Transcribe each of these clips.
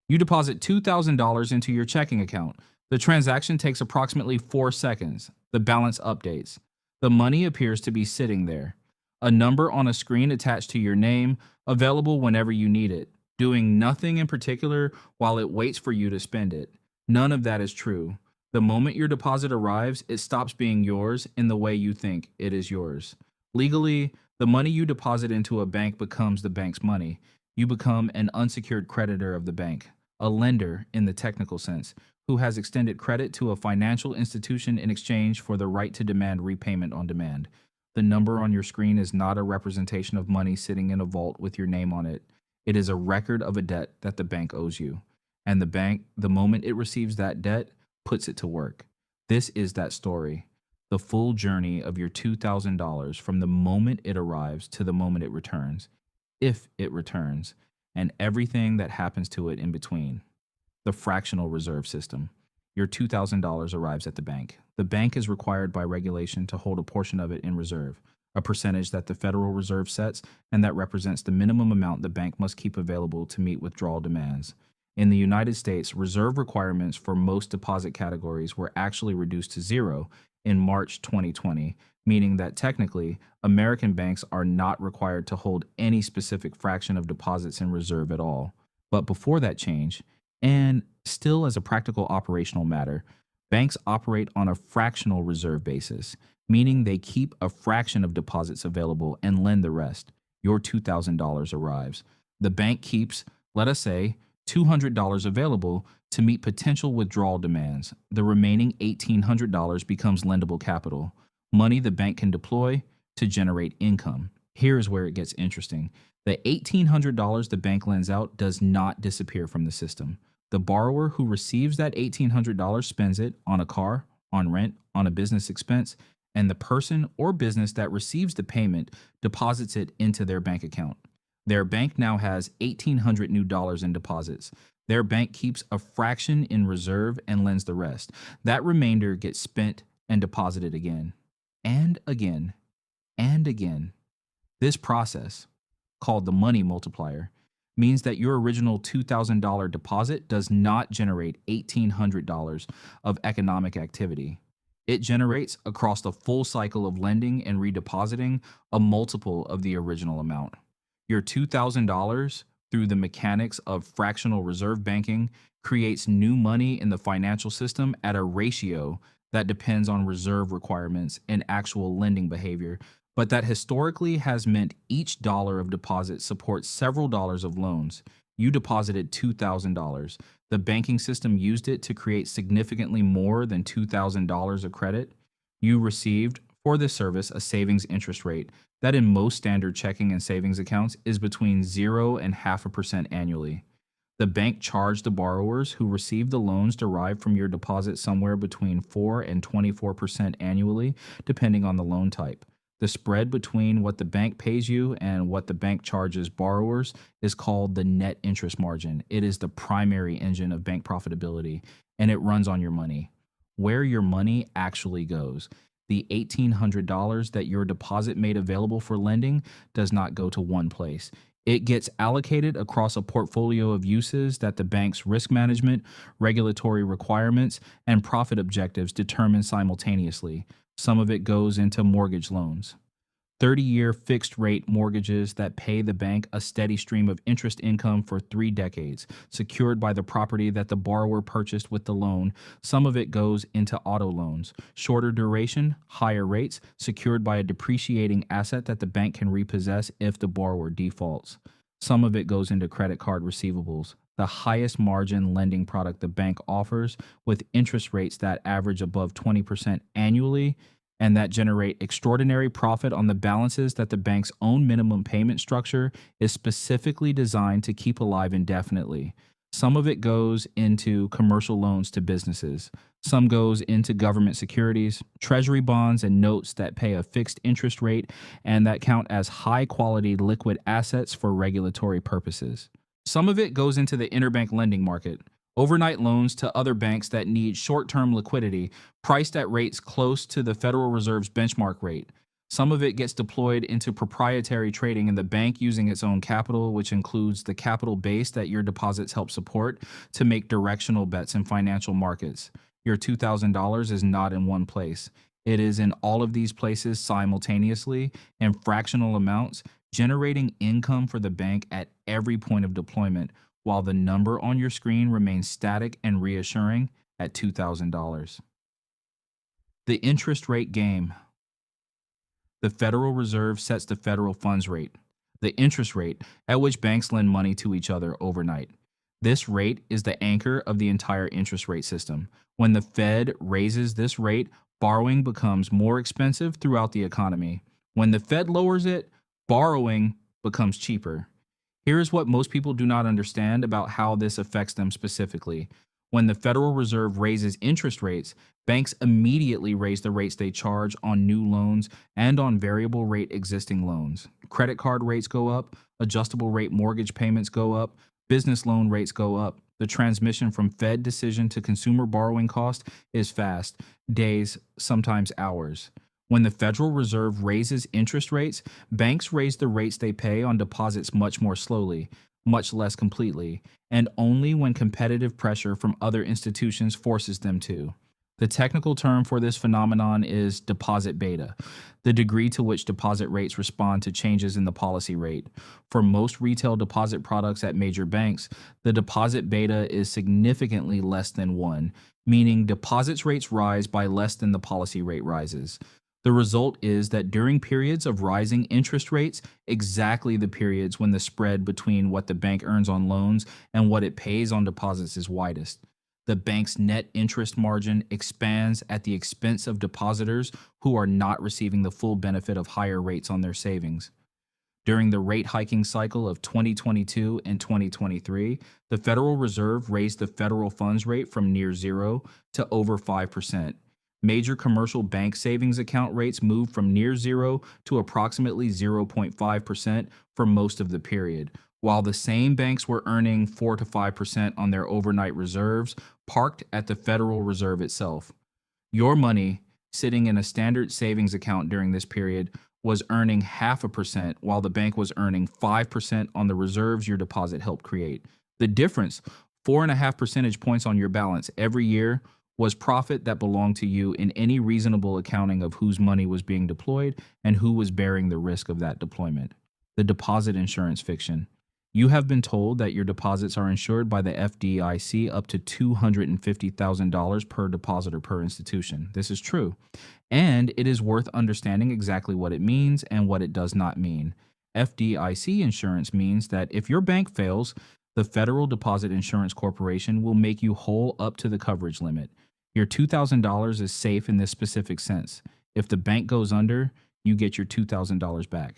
You deposit $2,000 into your checking account. The transaction takes approximately 4 seconds. The balance updates. The money appears to be sitting there. A number on a screen attached to your name, available whenever you need it, doing nothing in particular while it waits for you to spend it. None of that is true. The moment your deposit arrives, it stops being yours in the way you think it is yours. Legally, the money you deposit into a bank becomes the bank's money. You become an unsecured creditor of the bank, a lender in the technical sense, who has extended credit to a financial institution in exchange for the right to demand repayment on demand. The number on your screen is not a representation of money sitting in a vault with your name on it. It is a record of a debt that the bank owes you. And the bank, the moment it receives that debt, puts it to work. This is that story. The full journey of your $2,000 from the moment it arrives to the moment it returns, if it returns, and everything that happens to it in between. The fractional reserve system. Your $2,000 arrives at the bank. The bank is required by regulation to hold a portion of it in reserve, a percentage that the Federal Reserve sets, and that represents the minimum amount the bank must keep available to meet withdrawal demands. In the United States, reserve requirements for most deposit categories were actually reduced to zero in March 2020, meaning that technically, American banks are not required to hold any specific fraction of deposits in reserve at all. But before that change, and still as a practical operational matter, banks operate on a fractional reserve basis, meaning they keep a fraction of deposits available and lend the rest. Your $2,000 arrives. The bank keeps, let us say, $200 available to meet potential withdrawal demands. The remaining $1,800 becomes lendable capital, money the bank can deploy to generate income. Here's where it gets interesting. The $1,800 the bank lends out does not disappear from the system. The borrower who receives that $1,800 spends it on a car, on rent, on a business expense, and the person or business that receives the payment deposits it into their bank account. Their bank now has $1,800 new dollars in deposits. Their bank keeps a fraction in reserve and lends the rest. That remainder gets spent and deposited again, and again, and again. This process, called the money multiplier, means that your original $2,000 deposit does not generate $1,800 of economic activity. It generates, across the full cycle of lending and redepositing, a multiple of the original amount. Your $2,000, through the mechanics of fractional reserve banking, creates new money in the financial system at a ratio that depends on reserve requirements and actual lending behavior, but that historically has meant each dollar of deposit supports several dollars of loans. You deposited $2,000. The banking system used it to create significantly more than $2,000 of credit. You received, for this service, a savings interest rate that in most standard checking and savings accounts is between 0 and 0.5% annually. The bank charged the borrowers who received the loans derived from your deposit somewhere between 4 and 24% annually, depending on the loan type. The spread between what the bank pays you and what the bank charges borrowers is called the net interest margin. It is the primary engine of bank profitability, and it runs on your money. Where your money actually goes. The $1,800 that your deposit made available for lending does not go to one place. It gets allocated across a portfolio of uses that the bank's risk management, regulatory requirements, and profit objectives determine simultaneously. Some of it goes into mortgage loans. 30-year fixed-rate mortgages that pay the bank a steady stream of interest income for 3 decades, secured by the property that the borrower purchased with the loan. Some of it goes into auto loans, shorter duration, higher rates, secured by a depreciating asset that the bank can repossess if the borrower defaults. Some of it goes into credit card receivables, the highest margin lending product the bank offers, with interest rates that average above 20% annually, and that generate extraordinary profit on the balances that the bank's own minimum payment structure is specifically designed to keep alive indefinitely. Some of it goes into commercial loans to businesses. Some goes into government securities, treasury bonds, and notes that pay a fixed interest rate and that count as high-quality liquid assets for regulatory purposes. Some of it goes into the interbank lending market, overnight loans to other banks that need short-term liquidity, priced at rates close to the Federal Reserve's benchmark rate. Some of it gets deployed into proprietary trading in the bank using its own capital, which includes the capital base that your deposits help support to make directional bets in financial markets. Your $2,000 is not in one place. It is in all of these places simultaneously in fractional amounts, generating income for the bank at every point of deployment, while the number on your screen remains static and reassuring at $2,000. The interest rate game. The Federal Reserve sets the federal funds rate, the interest rate at which banks lend money to each other overnight. This rate is the anchor of the entire interest rate system. When the Fed raises this rate, borrowing becomes more expensive throughout the economy. When the Fed lowers it, borrowing becomes cheaper. Here is what most people do not understand about how this affects them specifically. When the Federal Reserve raises interest rates, banks immediately raise the rates they charge on new loans and on variable rate existing loans. Credit card rates go up, adjustable rate mortgage payments go up, business loan rates go up. The transmission from Fed decision to consumer borrowing cost is fast, days, sometimes hours. When the Federal Reserve raises interest rates, banks raise the rates they pay on deposits much more slowly, much less completely, and only when competitive pressure from other institutions forces them to. The technical term for this phenomenon is deposit beta, the degree to which deposit rates respond to changes in the policy rate. For most retail deposit products at major banks, the deposit beta is significantly less than 1, meaning deposits rates rise by less than the policy rate rises. The result is that during periods of rising interest rates, exactly the periods when the spread between what the bank earns on loans and what it pays on deposits is widest, the bank's net interest margin expands at the expense of depositors who are not receiving the full benefit of higher rates on their savings. During the rate hiking cycle of 2022 and 2023, the Federal Reserve raised the federal funds rate from near zero to over 5%. Major commercial bank savings account rates moved from near zero to approximately 0.5% for most of the period, while the same banks were earning 4 to 5% on their overnight reserves parked at the Federal Reserve itself. Your money, sitting in a standard savings account during this period, was earning 0.5%, while the bank was earning 5% on the reserves your deposit helped create. The difference, 4.5 percentage points on your balance every year, was profit that belonged to you in any reasonable accounting of whose money was being deployed and who was bearing the risk of that deployment. The deposit insurance fiction. You have been told that your deposits are insured by the FDIC up to $250,000 per depositor per institution. This is true, and it is worth understanding exactly what it means and what it does not mean. FDIC insurance means that if your bank fails, the Federal Deposit Insurance Corporation will make you whole up to the coverage limit. Your $2,000 is safe in this specific sense. If the bank goes under, you get your $2,000 back.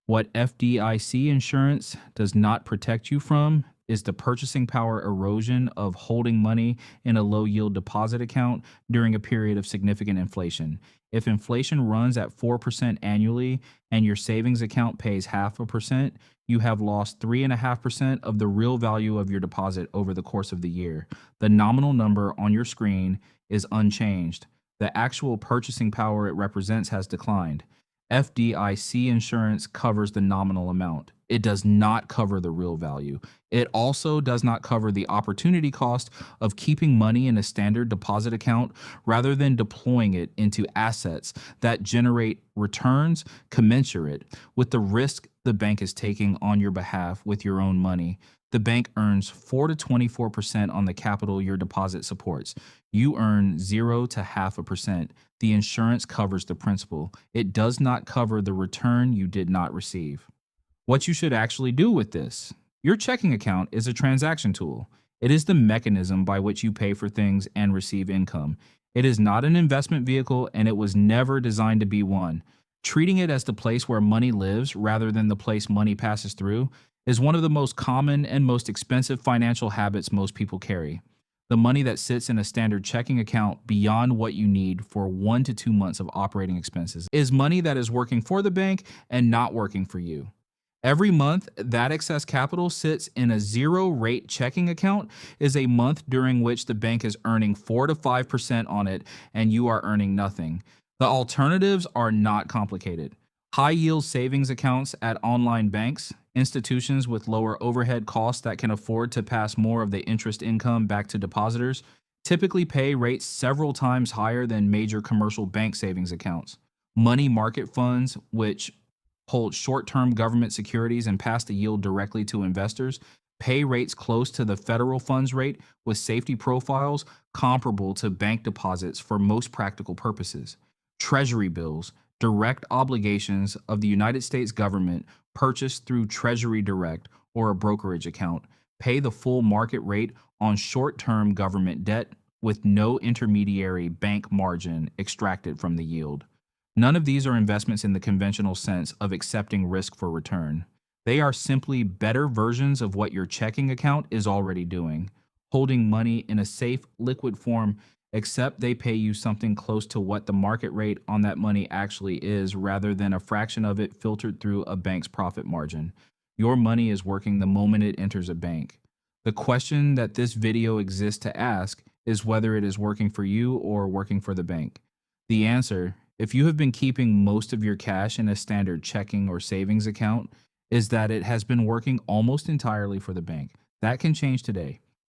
What FDIC insurance does not protect you from is the purchasing power erosion of holding money in a low yield deposit account during a period of significant inflation. If inflation runs at 4% annually and your savings account pays 0.5%, you have lost 3.5% of the real value of your deposit over the course of the year. The nominal number on your screen is unchanged. The actual purchasing power it represents has declined. FDIC insurance covers the nominal amount. It does not cover the real value. It also does not cover the opportunity cost of keeping money in a standard deposit account rather than deploying it into assets that generate returns commensurate with the risk the bank is taking on your behalf with your own money. The bank earns 4 to 24% on the capital your deposit supports. You earn 0 to 0.5%. The insurance covers the principal. It does not cover the return you did not receive. What you should actually do with this. Your checking account is a transaction tool. It is the mechanism by which you pay for things and receive income. It is not an investment vehicle, and it was never designed to be one. Treating it as the place where money lives rather than the place money passes through is one of the most common and most expensive financial habits most people carry. The money that sits in a standard checking account beyond what you need for 1 to 2 months of operating expenses is money that is working for the bank and not working for you. Every month that excess capital sits in a zero rate checking account is a month during which the bank is earning 4 to 5% on it and you are earning nothing. The alternatives are not complicated. High yield savings accounts at online banks, institutions with lower overhead costs that can afford to pass more of the interest income back to depositors, typically pay rates several times higher than major commercial bank savings accounts. Money market funds, which hold short term government securities and pass the yield directly to investors, pay rates close to the federal funds rate with safety profiles comparable to bank deposits for most practical purposes. Treasury bills, direct obligations of the United States government purchased through Treasury Direct or a brokerage account, pay the full market rate on short term government debt with no intermediary bank margin extracted from the yield. None of these are investments in the conventional sense of accepting risk for return. They are simply better versions of what your checking account is already doing, holding money in a safe, liquid form, except they pay you something close to what the market rate on that money actually is rather than a fraction of it filtered through a bank's profit margin. Your money is working the moment it enters a bank. The question that this video exists to ask is whether it is working for you or working for the bank. The answer, if you have been keeping most of your cash in a standard checking or savings account, is that it has been working almost entirely for the bank. That can change today.